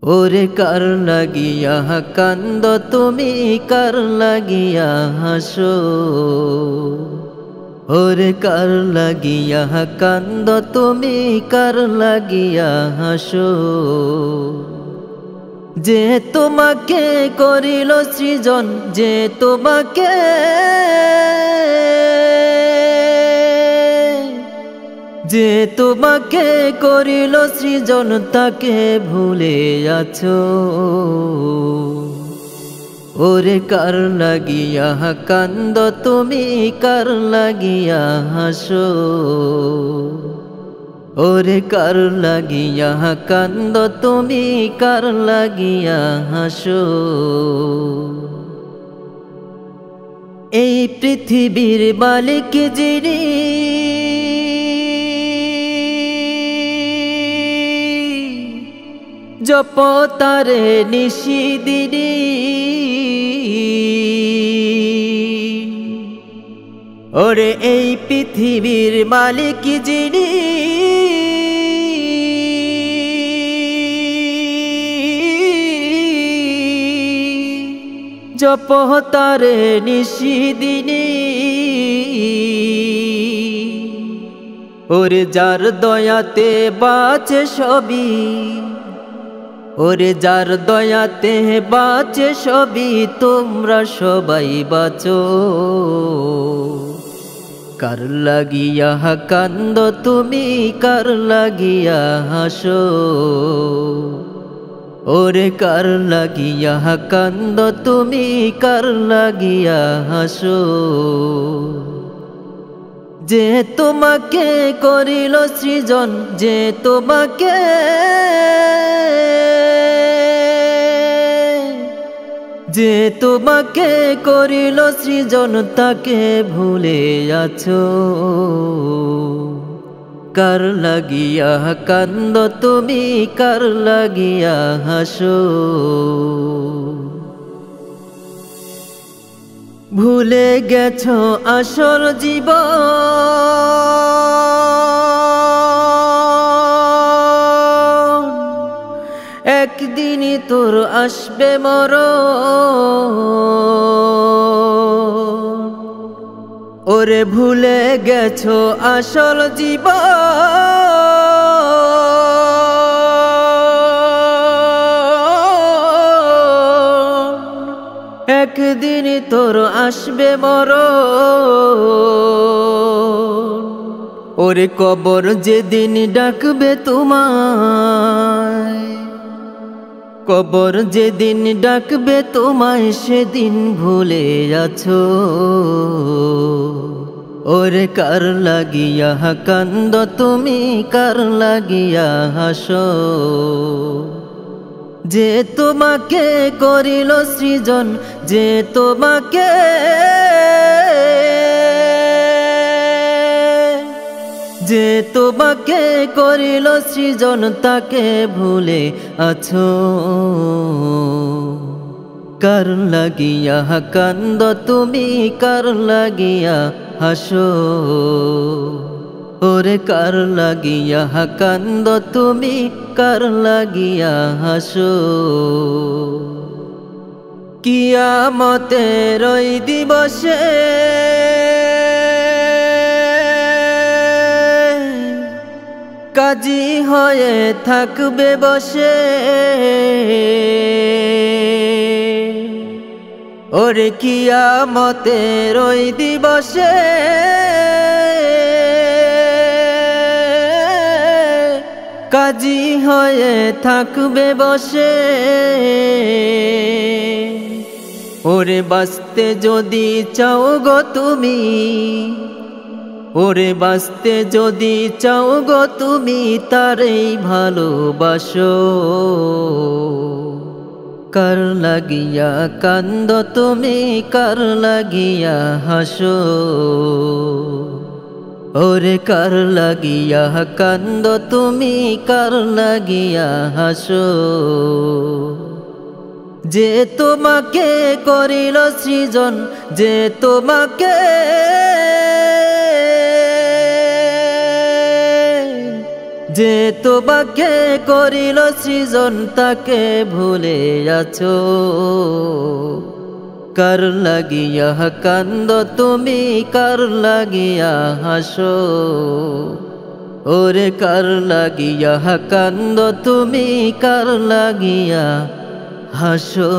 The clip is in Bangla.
ওরে কার লাগিয়া কান্দ তুমি, কার লাগিয়া হাসো। ওরে কার লাগিয়া কান্দ তুমি, কার লাগিয়া হাসো। যে তোমাকে করিল সৃজন, যে তোমাকে যে তোমাকে করিল সৃজন, তাকে ভুলে আছো। ওরে কার লাগিয়া কান্দ তুমি, কার লাগিয়া হাসো। ওরে কার লাগিয়া কান্দ তুমি, কার লাগিয়া হাসো। এই পৃথিবীর মালিক যিনি, জপ তারে নিশিদিনী। ওরে এই পৃথিবীর মালিক যিনি, জপ তারে নিশিদিনী। ওরে যার দয়াতে বাঁচে সবই, ওরে যার দয়াতে বাঁচে সবই, তোমরা সবাই বাঁচো। কার লাগিয়া কান্দ তুমি, কার লাগিয়া হাসো। ওরে কার লাগিয়া কান্দ তুমি, কার লাগিয়া হাসো। যে তোমাকে করিল সৃজন, যে তোমাকে যে তোমাকে করিল সৃজন, তাকে ভুলে আছো। কার লাগিয়া কান্দ তুমি, কার লাগিয়া হাসো। ভুলে গেছো আসল জীবন, একদিনই তোর আসবে মরণ। ওরে ভুলে গেছো আসল জীবন, একদিনই তোর আসবে মরণ। ওরে কবর যেদিন ডাকবে তোমায়, কবর যেদিন ডাকবে তোমায়, সেদিন ভুলে আছো। ওরে কার লাগিয়া কান্দ তুমি, কার লাগিয়া হাসো। যে তোমাকে করিল সৃজন, যে তোমাকে যে তোমাকে করিল সৃজন, তাকে ভুলে আছো। কার লাগিয়া কান্দ তুমি, কার লাগিয়া হাসো। ওরে কার লাগিয়া কান্দ তুমি, কার লাগিয়া হাসো। কিয়ামতের ওই দিবসে কাজী হয়ে থাকবে বসে। ওরে কিয়ামতের ওই দিবসে কাজী হয়ে থাকবে বসে। ওরে বাঁচতে যদি চাও গো তুমি, ওরে বাঁচতে যদি চাও গো তুমি, তারেই ভালোবাসো। কার লাগিয়া কান্দ তুমি, কার লাগিয়া হাসো। ওরে কার লাগিয়া কান্দ তুমি, কার লাগিয়া হাসো। যে তোমাকে করিল সৃজন, যে তোমাকে যে তোমাকে করিল সৃজন তাকে ভুলে আছো কার লাগিয়া কান্দ তুমি কার লাগিয়া হাসো ওরে কার লাগিয়া কান্দ তুমি কার লাগিয়া হাসো